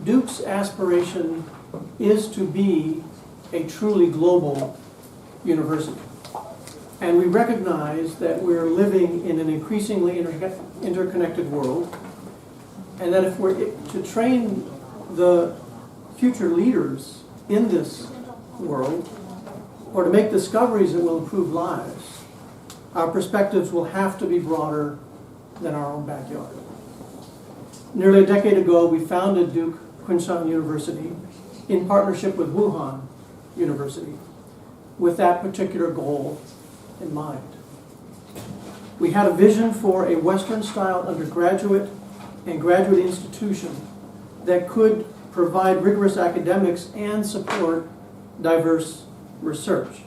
Duke's aspiration is to be a truly global university. And we recognize that we're living in an increasingly interconnected world, and that if we're to train the future leaders in this world, or to make discoveries that will improve lives, our perspectives will have to be broader than our own backyard. Nearly a decade ago, we founded Duke Kunshan University in partnership with Wuhan University, with that particular goal in mind. We had a vision for a Western-style undergraduate and graduate institution that could provide rigorous academics and support diverse research.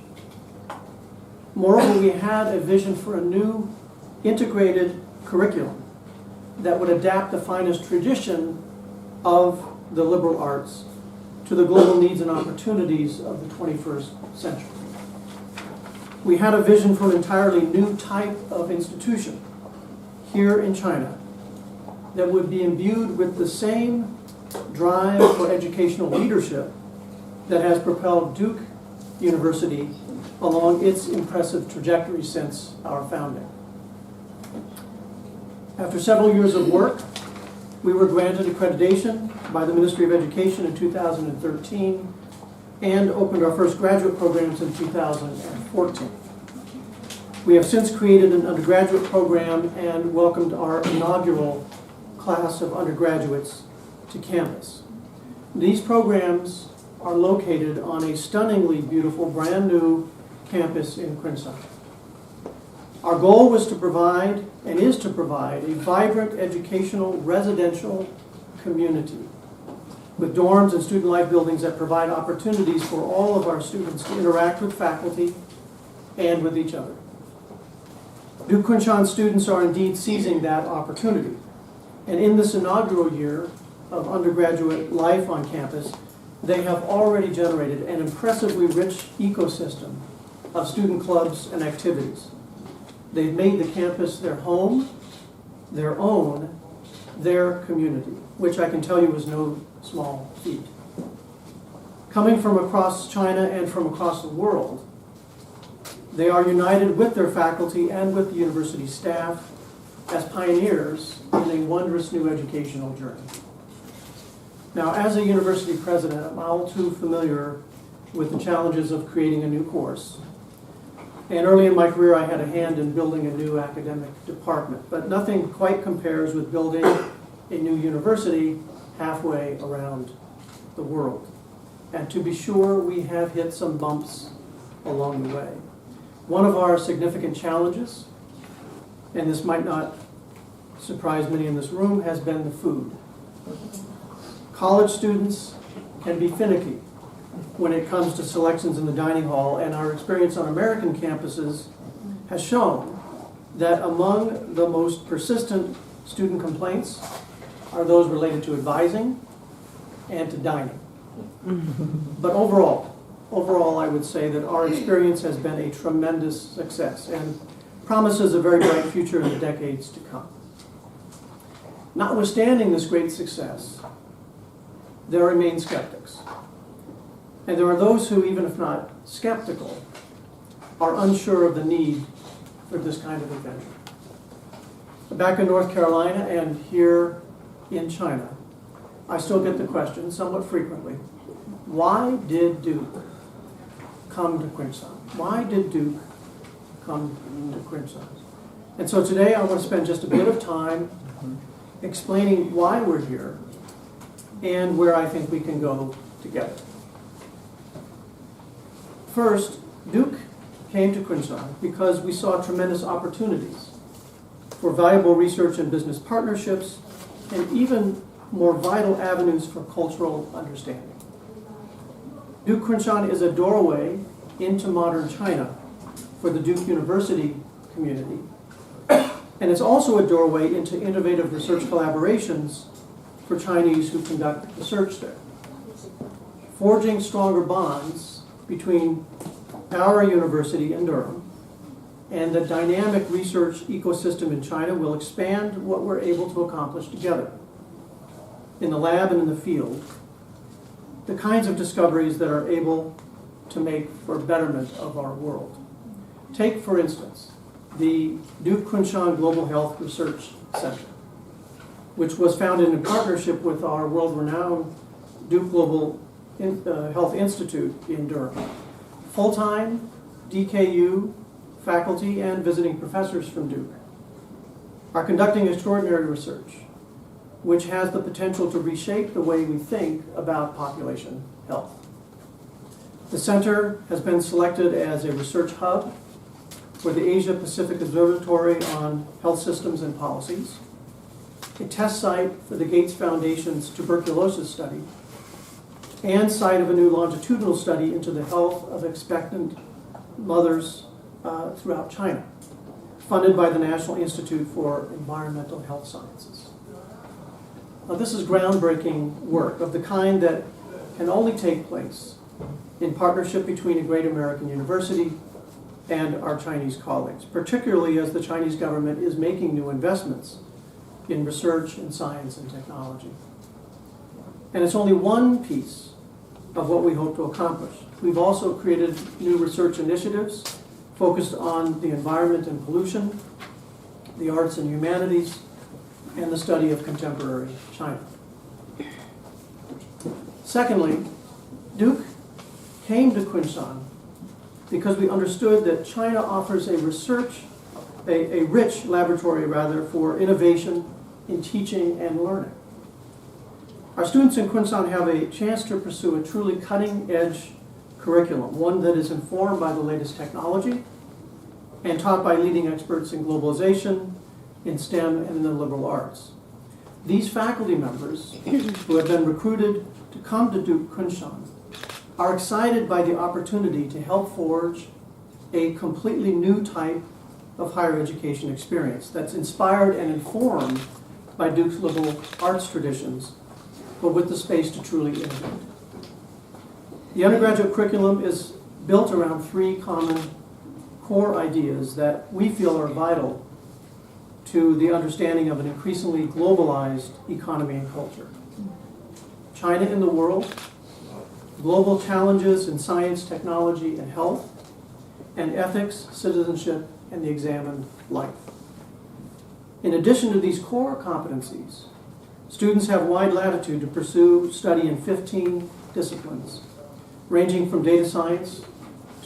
Moreover, we had a vision for a new integrated curriculum that would adapt the finest tradition of the liberal arts to the global needs and opportunities of the 21st century. We had a vision for an entirely new type of institution here in China that would be imbued with the same drive for educational leadership that has propelled Duke University along its impressive trajectory since our founding. After several years of work, we were granted accreditation by the Ministry of Education in 2013 and opened our first graduate programs in 2014. We have since created an undergraduate program and welcomed our inaugural class of undergraduates to campus. These programs are located on a stunningly beautiful brand new campus in Kunshan. Our goal was to provide, and is to provide, a vibrant educational residential community with dorms and student life buildings that provide opportunities for all of our students to interact with faculty and with each other. Duke Kunshan students are indeed seizing that opportunity. And in this inaugural year of undergraduate life on campus, they have already generated an impressively rich ecosystem of student clubs and activities. They've made the campus their home, their own, their community, which I can tell you is no small feat. Coming from across China and from across the world, they are united with their faculty and with the university staff as pioneers in a wondrous new educational journey. Now, as a university president, I'm all too familiar with the challenges of creating a new course. And early in my career, I had a hand in building a new academic department, but nothing quite compares with building a new university halfway around the world. And to be sure, we have hit some bumps along the way. One of our significant challenges, and this might not surprise many in this room, has been the food. College students can be finicky when it comes to selections in the dining hall, and our experience on American campuses has shown that among the most persistent student complaints are those related to advising and to dining. But overall, I would say that our experience has been a tremendous success and promises a very bright future in the decades to come. Notwithstanding this great success, there remain skeptics. And there are those who, even if not skeptical, are unsure of the need for this kind of adventure. Back in North Carolina and here in China, I still get the question somewhat frequently, why did Duke come to Kunshan? Why did Duke come to Kunshan? And so today I want to spend just a bit of time explaining why we're here and where I think we can go together. First, Duke came to Kunshan because we saw tremendous opportunities for valuable research and business partnerships, and even more vital avenues for cultural understanding. Duke Kunshan is a doorway into modern China for the Duke University community, and it's also a doorway into innovative research collaborations for Chinese who conduct research there. Forging stronger bonds between our university in Durham and the dynamic research ecosystem in China will expand what we're able to accomplish together. in the lab and in the field, the kinds of discoveries that are able to make for betterment of our world. Take, for instance, the Duke Kunshan Global Health Research Center, which was founded in partnership with our world-renowned Duke Global Health Institute in Durham. Full-time DKU faculty and visiting professors from Duke are conducting extraordinary research, which has the potential to reshape the way we think about population health. The center has been selected as a research hub for the Asia Pacific Observatory on Health Systems and Policies, a test site for the Gates Foundation's tuberculosis study, and site of a new longitudinal study into the health of expectant mothers throughout China, funded by the National Institute for Environmental Health Sciences. Now, this is groundbreaking work of the kind that can only take place in partnership between a great American university and our Chinese colleagues, particularly as the Chinese government is making new investments in research in science and technology. And it's only one piece of what we hope to accomplish. We've also created new research initiatives focused on the environment and pollution, the arts and humanities, and the study of contemporary China. Secondly, Duke came to Kunshan because we understood that China offers a rich laboratory for innovation in teaching and learning. Our students in Kunshan have a chance to pursue a truly cutting-edge curriculum, one that is informed by the latest technology and taught by leading experts in globalization, in STEM, and in the liberal arts. These faculty members, who have been recruited to come to Duke Kunshan, are excited by the opportunity to help forge a completely new type of higher education experience that's inspired and informed by Duke's liberal arts traditions, but with the space to truly innovate. The undergraduate curriculum is built around three common core ideas that we feel are vital to the understanding of an increasingly globalized economy and culture. China in the world, global challenges in science, technology, and health, and ethics, citizenship, and the examined life. In addition to these core competencies, students have wide latitude to pursue study in 15 disciplines, ranging from data science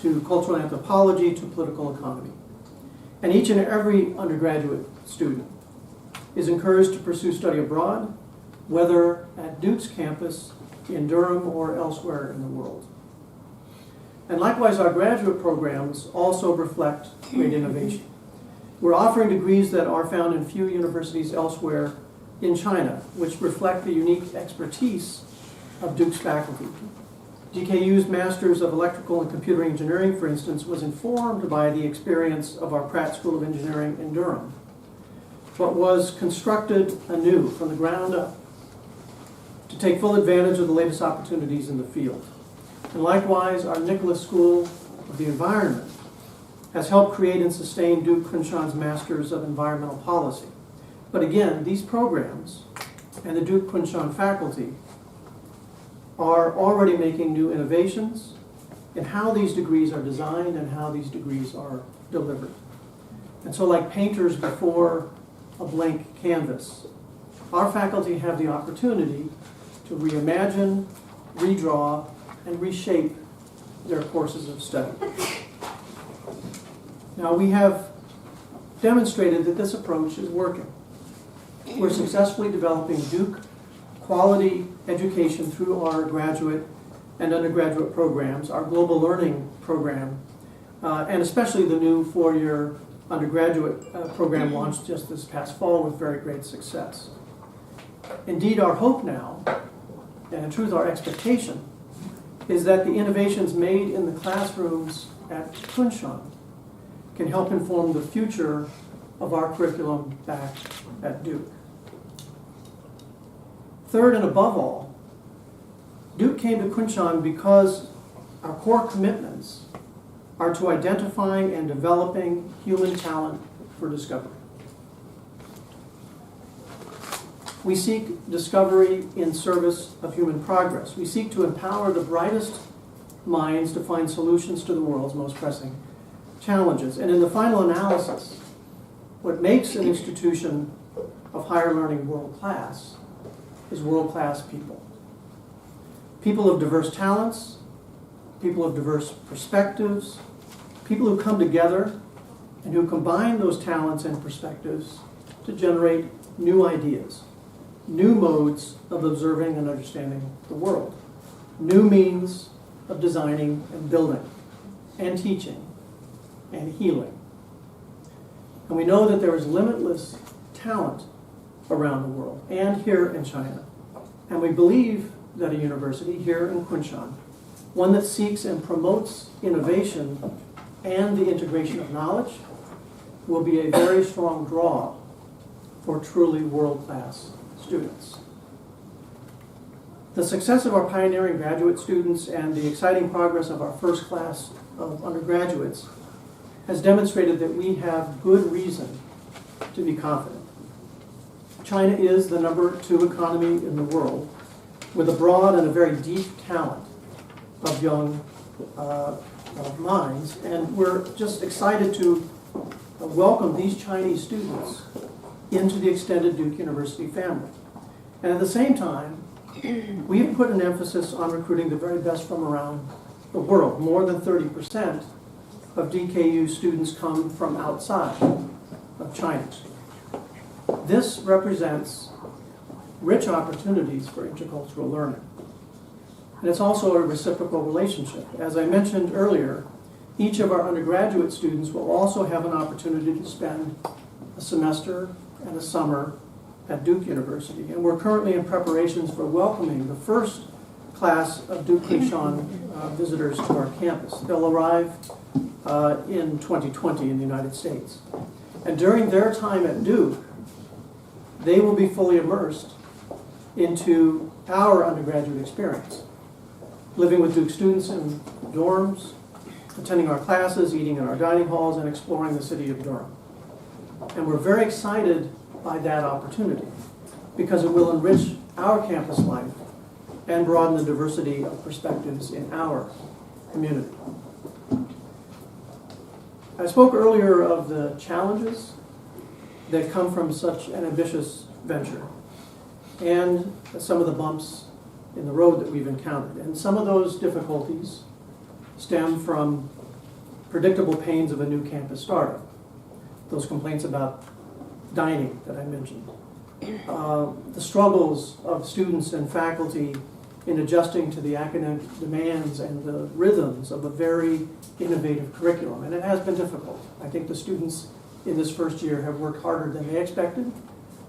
to cultural anthropology to political economy. And each and every undergraduate student is encouraged to pursue study abroad, whether at Duke's campus in Durham or elsewhere in the world. And likewise, our graduate programs also reflect great innovation. We're offering degrees that are found in few universities elsewhere in China, which reflect the unique expertise of Duke's faculty. DKU's Masters of Electrical and Computer Engineering, for instance, was informed by the experience of our Pratt School of Engineering in Durham, but was constructed anew from the ground up to take full advantage of the latest opportunities in the field. And likewise, our Nicholas School of the Environment has helped create and sustain Duke Kunshan's Masters of Environmental Policy. But again, these programs and the Duke Kunshan faculty are already making new innovations in how these degrees are designed and how these degrees are delivered. And so, like painters before a blank canvas, our faculty have the opportunity to reimagine, redraw, and reshape their courses of study. Now, we have demonstrated that this approach is working. We're successfully developing Duke quality education through our graduate and undergraduate programs, our global learning program, and especially the new four-year undergraduate program launched just this past fall with very great success. Indeed, our hope now, and in truth our expectation, is that the innovations made in the classrooms at Kunshan can help inform the future of our curriculum back at Duke. Third, and above all, Duke came to Kunshan because our core commitments are to identifying and developing human talent for discovery. We seek discovery in service of human progress. We seek to empower the brightest minds to find solutions to the world's most pressing challenges. And in the final analysis, what makes an institution of higher learning world-class is world-class people. People of diverse talents, people of diverse perspectives, people who come together and who combine those talents and perspectives to generate new ideas, new modes of observing and understanding the world, new means of designing and building and teaching and healing. And we know that there is limitless talent around the world and here in China. And we believe that a university here in Kunshan, one that seeks and promotes innovation and the integration of knowledge, will be a very strong draw for truly world-class students. The success of our pioneering graduate students and the exciting progress of our first class of undergraduates has demonstrated that we have good reason to be confident. China is the #2 economy in the world, with a broad and a very deep talent of young minds, and we're just excited to welcome these Chinese students into the extended Duke University family. And at the same time, we have put an emphasis on recruiting the very best from around the world. More than 30% of DKU students come from outside of China. This represents rich opportunities for intercultural learning. And it's also a reciprocal relationship. As I mentioned earlier, each of our undergraduate students will also have an opportunity to spend a semester and a summer at Duke University. And we're currently in preparations for welcoming the first class of Duke Kunshan visitors to our campus. They'll arrive in 2020 in the United States. And during their time at Duke, they will be fully immersed into our undergraduate experience, living with Duke students in dorms, attending our classes, eating in our dining halls, and exploring the city of Durham. And we're very excited by that opportunity because it will enrich our campus life and broaden the diversity of perspectives in our community. I spoke earlier of the challenges that come from such an ambitious venture and some of the bumps in the road that we've encountered. And some of those difficulties stem from predictable pains of a new campus startup. Those complaints about dining that I mentioned. The struggles of students and faculty in adjusting to the academic demands and the rhythms of a very innovative curriculum. And it has been difficult. I think the students in this first year have worked harder than they expected,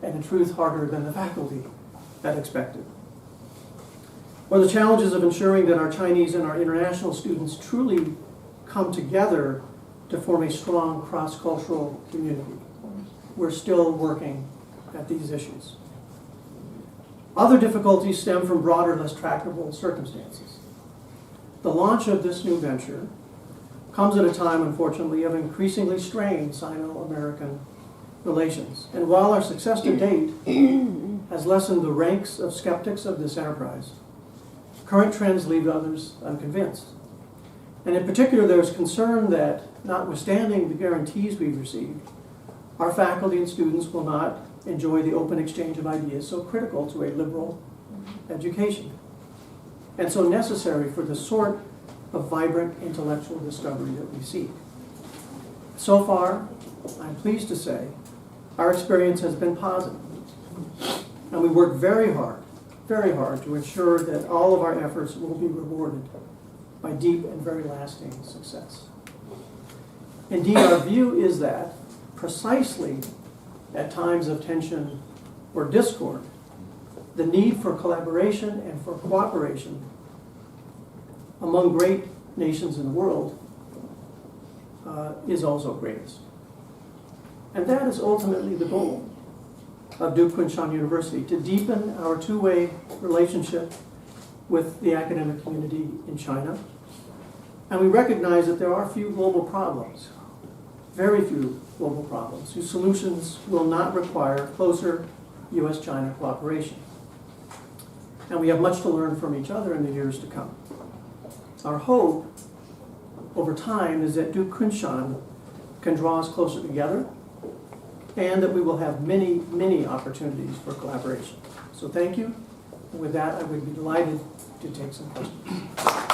and in truth, harder than the faculty had expected. Or the challenges of ensuring that our Chinese and our international students truly come together to form a strong cross-cultural community. We're still working at these issues. Other difficulties stem from broader, less tractable circumstances. The launch of this new venture comes at a time, unfortunately, of increasingly strained Sino-American relations. And while our success to date has lessened the ranks of skeptics of this enterprise, current trends leave others unconvinced. And in particular, there's concern that, notwithstanding the guarantees we've received, our faculty and students will not enjoy the open exchange of ideas so critical to a liberal education and so necessary for the sort of vibrant intellectual discovery that we seek. So far, I'm pleased to say, our experience has been positive. And we work very hard to ensure that all of our efforts will be rewarded by deep and very lasting success. Indeed, our view is that precisely at times of tension or discord, the need for collaboration and for cooperation among great nations in the world is also greatest. And that is ultimately the goal of Duke Kunshan University, to deepen our two-way relationship with the academic community in China. And we recognize that there are few global problems, very few global problems, whose solutions will not require closer U.S.-China cooperation. And we have much to learn from each other in the years to come. Our hope over time is that Duke Kunshan can draw us closer together and that we will have many, many opportunities for collaboration. So thank you. And with that, I would be delighted to take some questions.